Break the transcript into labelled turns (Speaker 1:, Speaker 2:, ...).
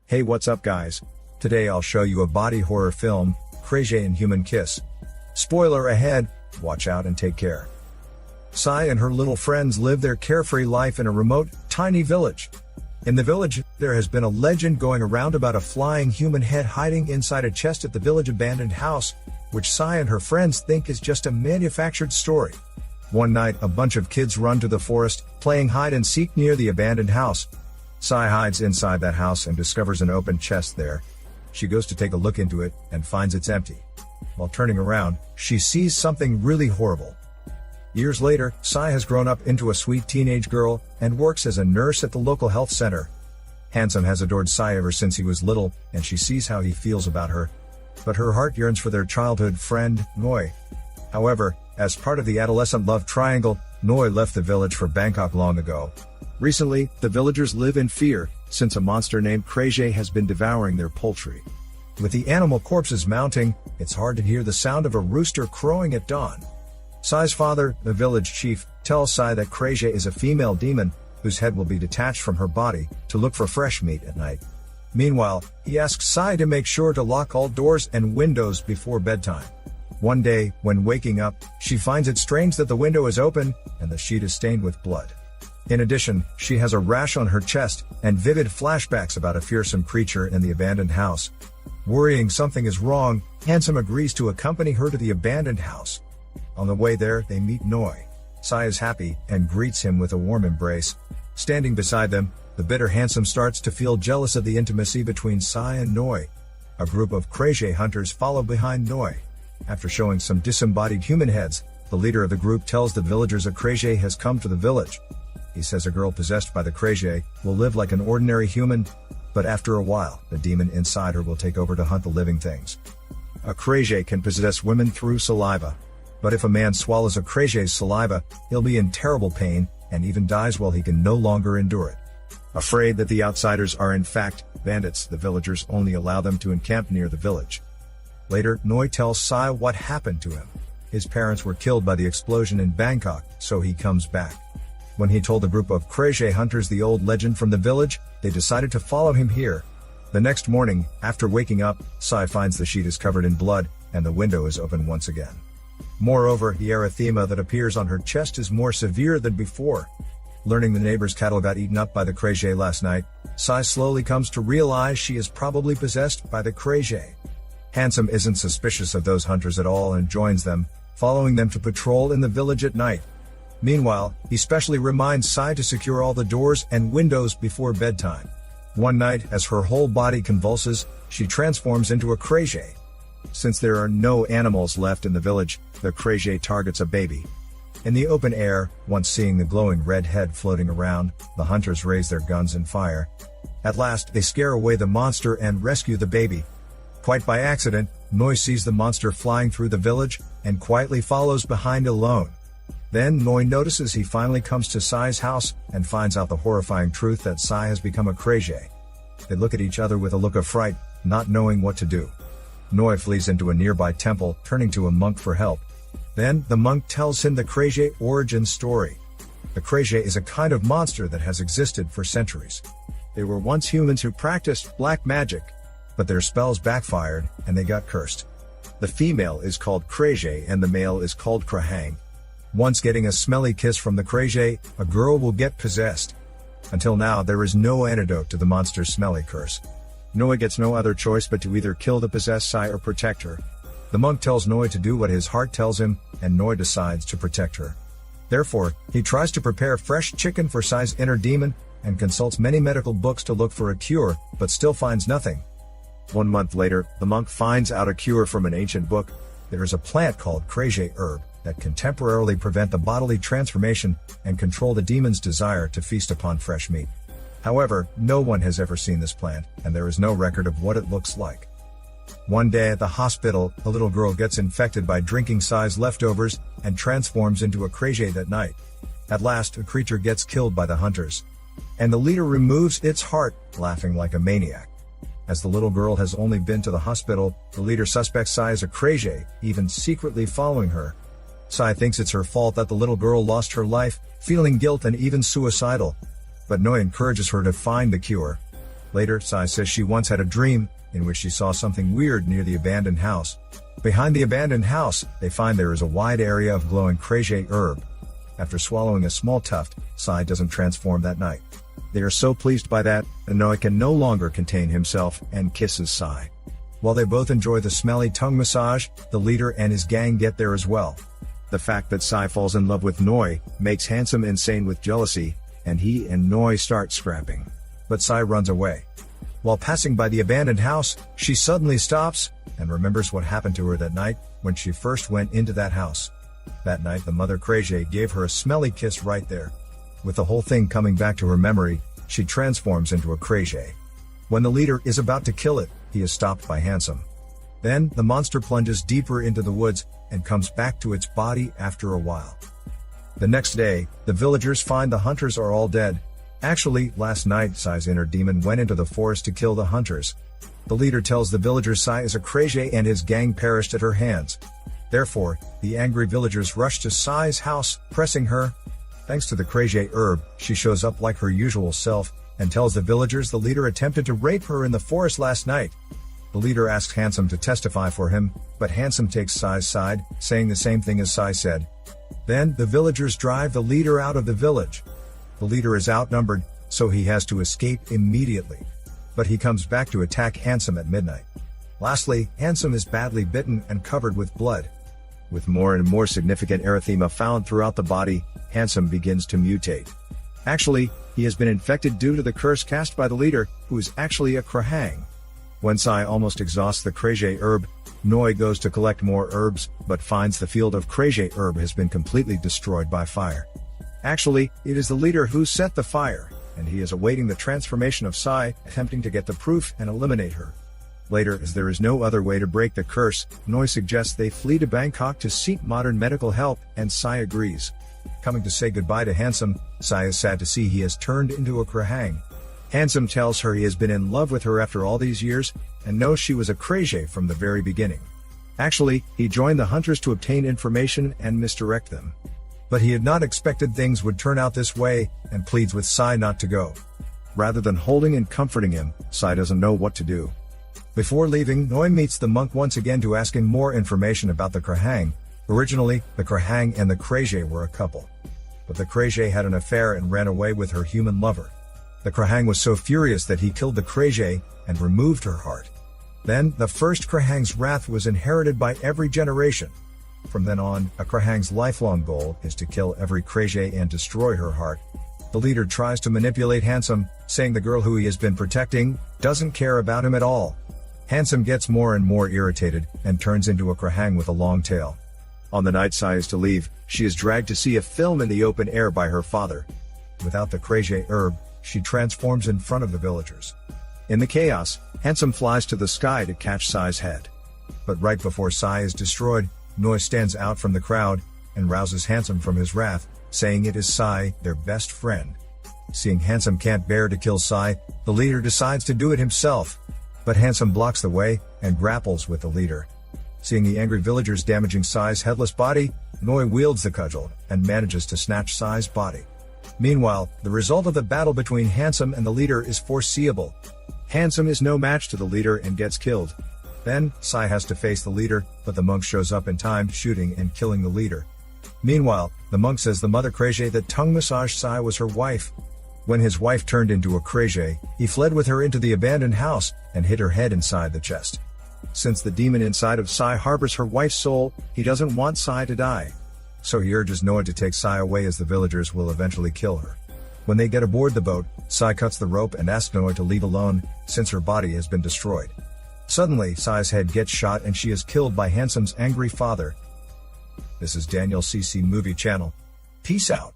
Speaker 1: Hey, what's up guys? Today I'll show you a body horror film, DRASUE INHUMAN Kiss. Spoiler ahead, watch out and take care. Sai and her little friends live their carefree life in a remote, tiny village. In the village, there has been a legend going around about a flying human head hiding inside a chest at the village abandoned house, which Sai and her friends think is just a manufactured story. One night, a bunch of kids run to the forest, playing hide and seek near the abandoned house. Sai hides inside that house and discovers an open chest there. She goes to take a look into it and finds it's empty. While turning around, she sees something really horrible. Years later, Sai has grown up into a sweet teenage girl and works as a nurse at the local health center. Handsome has adored Sai ever since he was little, and she sees how he feels about her. But her heart yearns for their childhood friend, Noi. However, as part of the adolescent love triangle, Noi left the village for Bangkok long ago. Recently, the villagers live in fear, since a monster named DRASUE has been devouring their poultry. With the animal corpses mounting, it's hard to hear the sound of a rooster crowing at dawn. Sai's father, the village chief, tells Sai that DRASUE is a female demon, whose head will be detached from her body, to look for fresh meat at night. Meanwhile, he asks Sai to make sure to lock all doors and windows before bedtime. One day, when waking up, she finds it strange that the window is open, and the sheet is stained with blood. In addition, she has a rash on her chest, and vivid flashbacks about a fearsome creature in the abandoned house. Worrying something is wrong, Handsome agrees to accompany her to the abandoned house. On the way there, they meet Noi. Sai is happy, and greets him with a warm embrace. Standing beside them, the bitter Handsome starts to feel jealous of the intimacy between Sai and Noi. A group of DRASUE hunters follow behind Noi. After showing some disembodied human heads, the leader of the group tells the villagers a DRASUE has come to the village. He says a girl possessed by the DRASUE will live like an ordinary human, but after a while, the demon inside her will take over to hunt the living things. A DRASUE can possess women through saliva. But if a man swallows a DRASUE's saliva, he'll be in terrible pain, and even dies while he can no longer endure it. Afraid that the outsiders are in fact bandits, the villagers only allow them to encamp near the village. Later, Noi tells Sai what happened to him. His parents were killed by the explosion in Bangkok, so he comes back. When he told a group of DRASUE hunters the old legend from the village, they decided to follow him here. The next morning, after waking up, Sai finds the sheet is covered in blood, and the window is open once again. Moreover, the erythema that appears on her chest is more severe than before. Learning the neighbor's cattle got eaten up by the DRASUE last night, Sai slowly comes to realize she is probably possessed by the DRASUE. Handsome isn't suspicious of those hunters at all and joins them, following them to patrol in the village at night. Meanwhile, he specially reminds Sai to secure all the doors and windows before bedtime. One night, as her whole body convulses, she transforms into a DRASUE. Since there are no animals left in the village, the DRASUE targets a baby. In the open air, once seeing the glowing red head floating around, the hunters raise their guns and fire. At last, they scare away the monster and rescue the baby. Quite by accident, Noi sees the monster flying through the village, and quietly follows behind alone. Then Noi notices he finally comes to Sai's house, and finds out the horrifying truth that Sai has become a DRASUE. They look at each other with a look of fright, not knowing what to do. Noi flees into a nearby temple, turning to a monk for help. Then, the monk tells him the DRASUE origin story. The DRASUE is a kind of monster that has existed for centuries. They were once humans who practiced black magic, but their spells backfired, and they got cursed. The female is called DRASUE and the male is called Krahang. Once getting a smelly kiss from the DRASUE, a girl will get possessed. Until now, there is no antidote to the monster's smelly curse. Noi gets no other choice but to either kill the possessed Sai or protect her. The monk tells Noi to do what his heart tells him, and Noi decides to protect her. Therefore, he tries to prepare fresh chicken for Sai's inner demon, and consults many medical books to look for a cure, but still finds nothing. 1 month later, the monk finds out a cure from an ancient book. There is a plant called DRASUE herb that can temporarily prevent the bodily transformation and control the demon's desire to feast upon fresh meat. However, no one has ever seen this plant, and there is no record of what it looks like. One day at the hospital, a little girl gets infected by drinking Sai's leftovers and transforms into a DRASUE that night. At last, a creature gets killed by the hunters, and the leader removes its heart, laughing like a maniac. As the little girl has only been to the hospital, the leader suspects Sai is a DRASUE, even secretly following her. Sai thinks it's her fault that the little girl lost her life, feeling guilt and even suicidal. But Noi encourages her to find the cure. Later, Sai says she once had a dream, in which she saw something weird near the abandoned house. Behind the abandoned house, they find there is a wide area of glowing DRASUE herb. After swallowing a small tuft, Sai doesn't transform that night. They are so pleased by that, Inoi can no longer contain himself and kisses Sai. While they both enjoy the smelly tongue massage, the leader and his gang get there as well. The fact that Sai falls in love with Noi makes Handsome insane with jealousy, and he and Noi start scrapping. But Sai runs away. While passing by the abandoned house, she suddenly stops and remembers what happened to her that night when she first went into that house. That night the mother DRASUE gave her a smelly kiss right there. With the whole thing coming back to her memory, she transforms into a DRASUE. When the leader is about to kill it, he is stopped by Handsome. Then, the monster plunges deeper into the woods and comes back to its body after a while. The next day, the villagers find the hunters are all dead. Actually, last night Sai's inner demon went into the forest to kill the hunters. The leader tells the villagers Sai is a DRASUE and his gang perished at her hands. Therefore, the angry villagers rush to Sai's house, pressing her. Thanks to the DRASUE herb, she shows up like her usual self, and tells the villagers the leader attempted to rape her in the forest last night. The leader asks Handsome to testify for him, but Handsome takes Sai's side, saying the same thing as Sai said. Then, the villagers drive the leader out of the village. The leader is outnumbered, so he has to escape immediately. But he comes back to attack Handsome at midnight. Lastly, Handsome is badly bitten and covered with blood. With more and more significant erythema found throughout the body, Handsome begins to mutate. Actually, he has been infected due to the curse cast by the leader, who is actually a Krahang. When Sai almost exhausts the DRASUE herb, Noi goes to collect more herbs, but finds the field of DRASUE herb has been completely destroyed by fire. Actually, it is the leader who set the fire, and he is awaiting the transformation of Sai, attempting to get the proof and eliminate her. Later, as there is no other way to break the curse, Noi suggests they flee to Bangkok to seek modern medical help, and Sai agrees. Coming to say goodbye to Handsome, Sai is sad to see he has turned into a Krahang. Handsome tells her he has been in love with her after all these years, and knows she was a DRASUE from the very beginning. Actually, he joined the hunters to obtain information and misdirect them. But he had not expected things would turn out this way, and pleads with Sai not to go. Rather than holding and comforting him, Sai doesn't know what to do. Before leaving, Noi meets the monk once again to ask him more information about the Krahang. Originally, the Krahang and the DRASUE were a couple. But the DRASUE had an affair and ran away with her human lover. The Krahang was so furious that he killed the DRASUE and removed her heart. Then, the first Krahang's wrath was inherited by every generation. From then on, a Krahang's lifelong goal is to kill every DRASUE and destroy her heart. The leader tries to manipulate Handsome, saying the girl who he has been protecting doesn't care about him at all. Handsome gets more and more irritated and turns into a Krahang with a long tail. On the night Sai is to leave, she is dragged to see a film in the open air by her father. Without the DRASUE herb, she transforms in front of the villagers. In the chaos, Handsome flies to the sky to catch Sai's head. But right before Sai is destroyed, Noi stands out from the crowd and rouses Handsome from his wrath, saying it is Sai, their best friend. Seeing Handsome can't bear to kill Sai, the leader decides to do it himself. But Handsome blocks the way and grapples with the leader. Seeing the angry villagers damaging Sai's headless body, Noi wields the cudgel and manages to snatch Sai's body. Meanwhile, the result of the battle between Handsome and the leader is foreseeable. Handsome is no match to the leader and gets killed. Then, Sai has to face the leader, but the monk shows up in time, shooting and killing the leader. Meanwhile, the monk says the mother DRASUE that tongue massaged Sai was her wife. When his wife turned into a DRASUE, he fled with her into the abandoned house and hid her head inside the chest. Since the demon inside of Sai harbors her wife's soul, he doesn't want Sai to die. So he urges Noah to take Sai away, as the villagers will eventually kill her. When they get aboard the boat, Sai cuts the rope and asks Noah to leave alone, since her body has been destroyed. Suddenly, Sai's head gets shot and she is killed by Handsome's angry father. This is Daniel CC Movie Channel. Peace out.